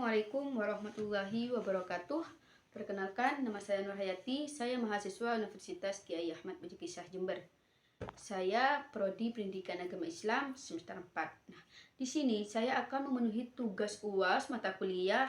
Assalamualaikum warahmatullahi wabarakatuh. Perkenalkan, nama saya Nur Hayati. Saya mahasiswa Universitas Kiai Ahmad Budi Jember. Saya prodi Pendidikan Agama Islam semester 4. Nah, di sini saya akan memenuhi tugas UAS mata kuliah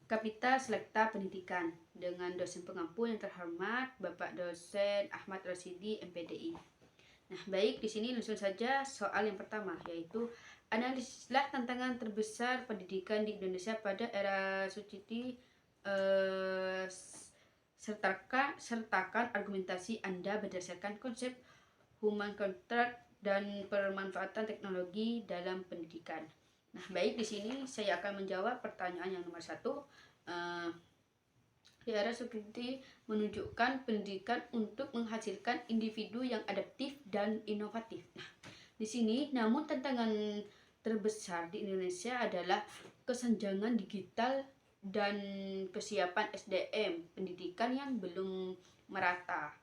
Kapita Selekta Pendidikan dengan dosen pengampu yang terhormat Bapak Dosen Ahmad Rosidi MPDI. Nah, baik, di sini langsung saja soal yang pertama, yaitu analisislah tantangan terbesar pendidikan di Indonesia pada era Suciti. Sertakan argumentasi Anda berdasarkan konsep human contract dan pemanfaatan teknologi dalam pendidikan. Nah, baik, di sini saya akan menjawab pertanyaan yang nomor 1. Di era Suciti menunjukkan pendidikan untuk menghasilkan individu yang adaptif dan inovatif. Nah, di sini namun tantangan terbesar di Indonesia adalah kesenjangan digital dan kesiapan SDM pendidikan yang belum merata.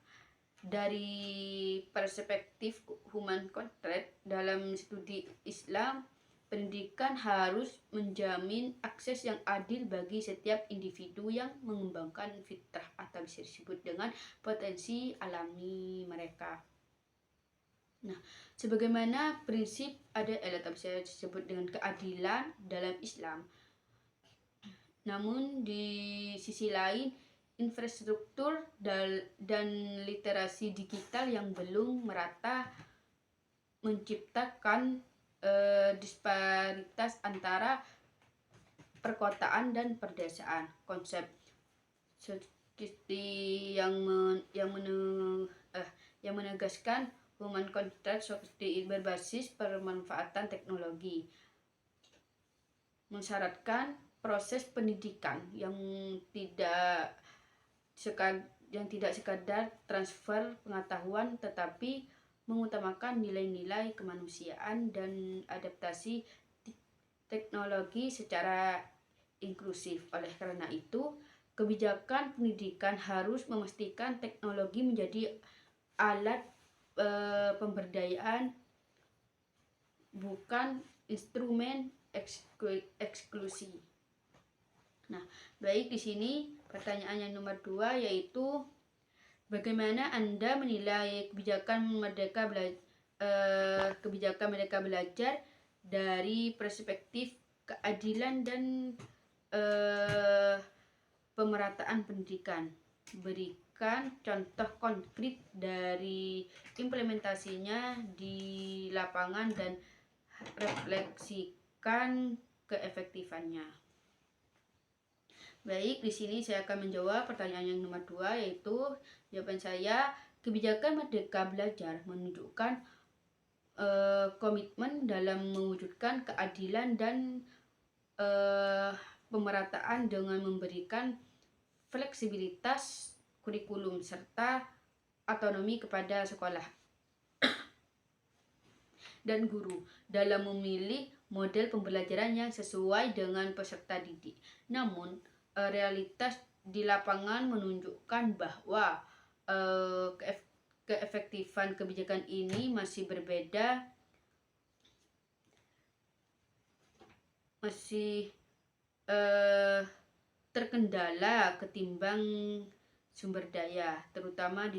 Dari perspektif human contract dalam studi Islam, pendidikan harus menjamin akses yang adil bagi setiap individu yang mengembangkan fitrah atau bisa disebut dengan potensi alami mereka. Nah, sebagaimana prinsip ada atau bisa disebut dengan keadilan dalam Islam, namun di sisi lain infrastruktur dan literasi digital yang belum merata menciptakan disparitas antara perkotaan dan perdesaan. Konsep seperti yang menegaskan human contract seperti berbasis pemanfaatan teknologi mensyaratkan proses pendidikan yang tidak sekadar transfer pengetahuan, tetapi mengutamakan nilai-nilai kemanusiaan dan adaptasi teknologi secara inklusif. Oleh karena itu, kebijakan pendidikan harus memastikan teknologi menjadi alat pemberdayaan, bukan instrumen eksklusi. Nah, baik, di sini pertanyaan yang nomor 2, yaitu bagaimana Anda menilai kebijakan Merdeka Belajar dari perspektif keadilan dan pemerataan pendidikan? Berikan contoh konkret dari implementasinya di lapangan dan refleksikan keefektifannya. Baik, di sini saya akan menjawab pertanyaan yang nomor 2, yaitu jawaban saya, kebijakan Merdeka Belajar menunjukkan komitmen dalam mewujudkan keadilan dan pemerataan dengan memberikan fleksibilitas kurikulum serta otonomi kepada sekolah dan guru dalam memilih model pembelajaran yang sesuai dengan peserta didik. Namun, realitas di lapangan menunjukkan bahwa keefektifan kebijakan ini masih terkendala ketimbang sumber daya, terutama di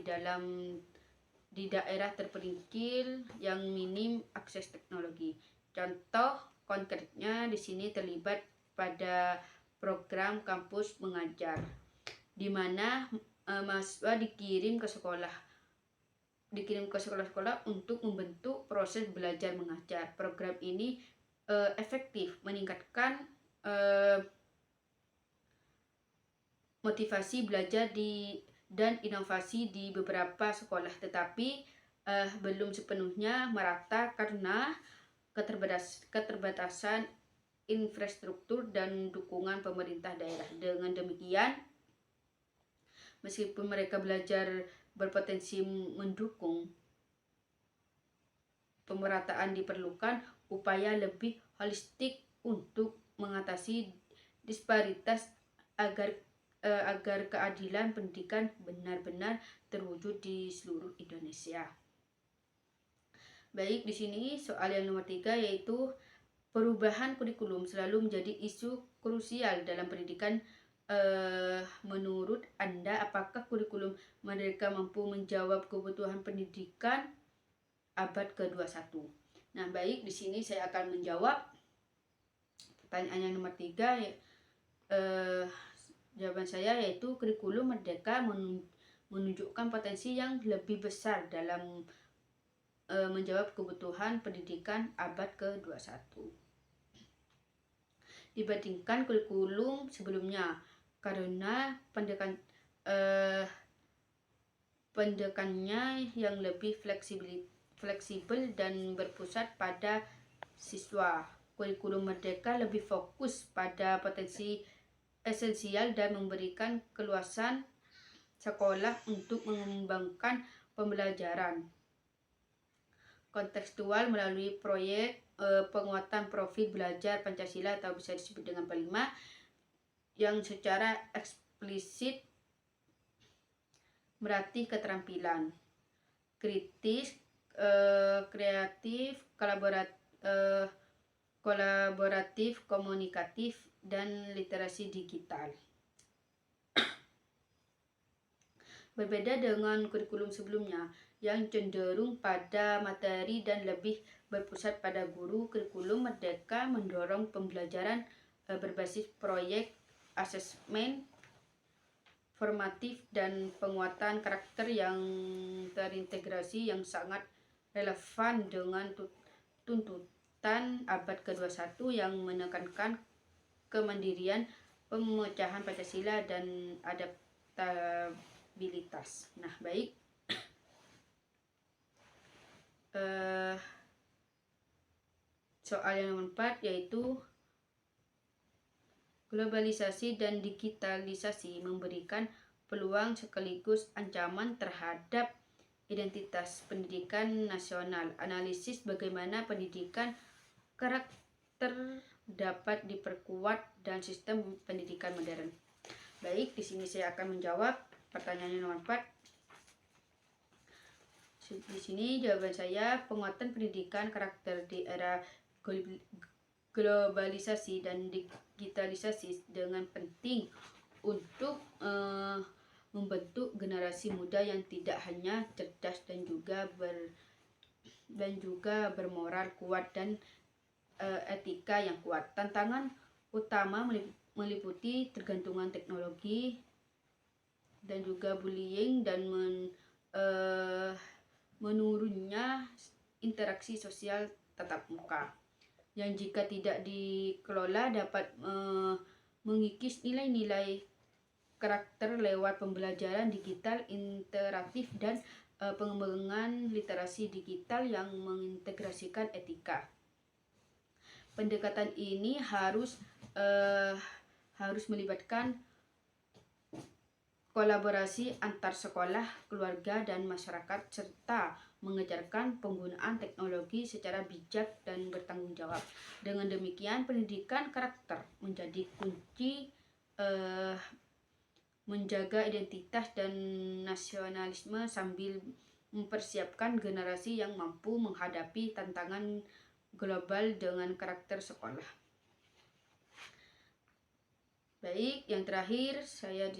daerah terpencil yang minim akses teknologi. Contoh konkretnya di sini terlibat pada program kampus mengajar, di mana mahasiswa dikirim ke sekolah-sekolah untuk membentuk proses belajar mengajar. Program ini efektif meningkatkan motivasi belajar dan inovasi di beberapa sekolah, tetapi belum sepenuhnya merata karena keterbatasan infrastruktur dan dukungan pemerintah daerah. Dengan demikian, meskipun Merdeka Belajar berpotensi mendukung pemerataan, diperlukan upaya lebih holistik untuk mengatasi disparitas agar keadilan pendidikan benar-benar terwujud di seluruh Indonesia. Baik, di sini soal yang nomor 3, yaitu Perubahan kurikulum selalu menjadi isu krusial dalam pendidikan. Menurut Anda, apakah kurikulum Merdeka mampu menjawab kebutuhan pendidikan abad ke-21? Nah, baik, di sini saya akan menjawab pertanyaan yang nomor 3. Jawaban saya yaitu kurikulum Merdeka menunjukkan potensi yang lebih besar dalam menjawab kebutuhan pendidikan abad ke-21 dibandingkan kurikulum sebelumnya, karena pendekannya yang lebih fleksibel dan berpusat pada siswa. Kurikulum Merdeka lebih fokus pada potensi esensial dan memberikan keluasan sekolah untuk mengembangkan pembelajaran kontekstual melalui proyek penguatan profil belajar Pancasila atau bisa disebut dengan PA5 yang secara eksplisit melatih keterampilan kritis, kreatif, kolaboratif, komunikatif, dan literasi digital. Berbeda dengan kurikulum sebelumnya yang cenderung pada materi dan lebih berpusat pada guru, kurikulum Merdeka mendorong pembelajaran berbasis proyek, asesmen formatif, dan penguatan karakter yang terintegrasi yang sangat relevan dengan tuntutan abad ke-21 yang menekankan kemandirian, pemecahan Pancasila, dan adaptabilitas. Nah, baik. Soal yang nomor 4 yaitu globalisasi dan digitalisasi memberikan peluang sekaligus ancaman terhadap identitas pendidikan nasional. Analisis bagaimana pendidikan karakter dapat diperkuat dan sistem pendidikan modern. Baik, di sini saya akan menjawab pertanyaan nomor 4. Di sini jawaban saya, penguatan pendidikan karakter di era globalisasi dan digitalisasi dengan penting untuk membentuk generasi muda yang tidak hanya cerdas dan juga bermoral kuat dan etika yang kuat. Tantangan utama meliputi tergantungan teknologi dan juga bullying dan menurunnya interaksi sosial tatap muka yang jika tidak dikelola dapat mengikis nilai-nilai karakter lewat pembelajaran digital interaktif dan pengembangan literasi digital yang mengintegrasikan etika. Pendekatan ini harus melibatkan kolaborasi antar sekolah, keluarga, dan masyarakat serta mengejarkan penggunaan teknologi secara bijak dan bertanggung jawab. Dengan demikian, pendidikan karakter menjadi kunci menjaga identitas dan nasionalisme sambil mempersiapkan generasi yang mampu menghadapi tantangan global dengan karakter sekolah. Baik, yang terakhir saya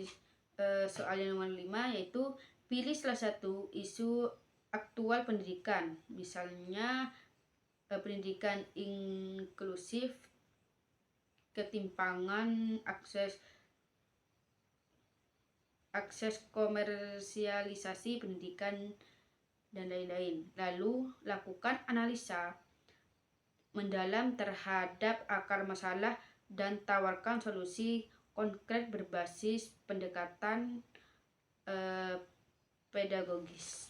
soal yang nomor 5 yaitu pilih salah satu isu aktual pendidikan, misalnya pendidikan inklusif, ketimpangan, akses komersialisasi pendidikan, dan lain-lain. Lalu lakukan analisa mendalam terhadap akar masalah dan tawarkan solusi konkret berbasis pendekatan pedagogis.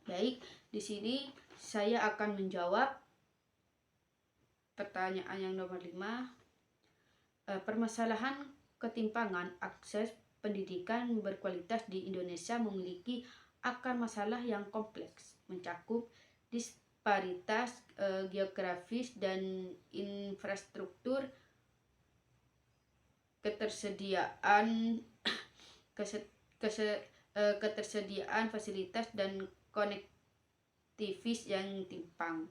Baik, di sini saya akan menjawab pertanyaan yang nomor 5. Permasalahan ketimpangan akses pendidikan berkualitas di Indonesia memiliki akar masalah yang kompleks, mencakup disparitas geografis dan infrastruktur, ketersediaan fasilitas dan konektivitas yang timpang.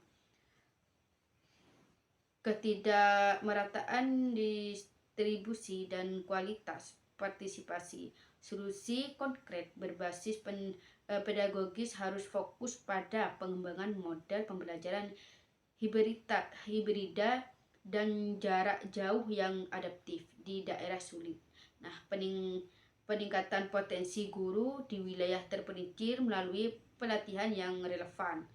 ketidakmerataan distribusi dan kualitas partisipasi. Solusi konkret berbasis pedagogis harus fokus pada pengembangan model pembelajaran hibrida dan jarak jauh yang adaptif di daerah sulit. Nah, peningkatan potensi guru di wilayah terpencil melalui pelatihan yang relevan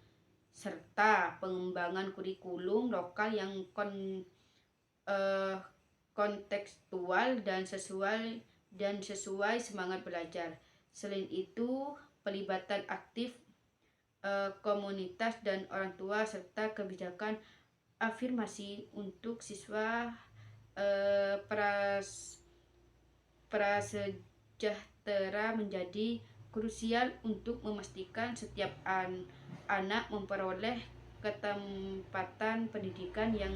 serta pengembangan kurikulum lokal yang kontekstual dan sesuai semangat belajar. Selain itu, pelibatan aktif komunitas dan orang tua serta kebijakan afirmasi untuk siswa prasejahtera menjadi krusial untuk memastikan setiap anak memperoleh ketempatan pendidikan yang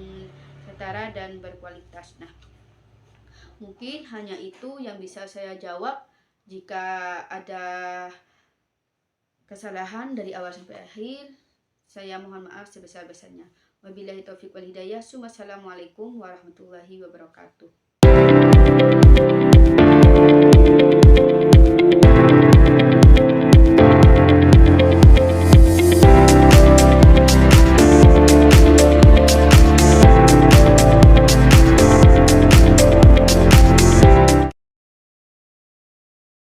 setara dan berkualitas. Nah, mungkin hanya itu yang bisa saya jawab. Jika ada kesalahan dari awal sampai akhir, saya mohon maaf sebesar-besarnya. Wabillahi taufiq wal hidayah. Assalamualaikum warahmatullahi wabarakatuh.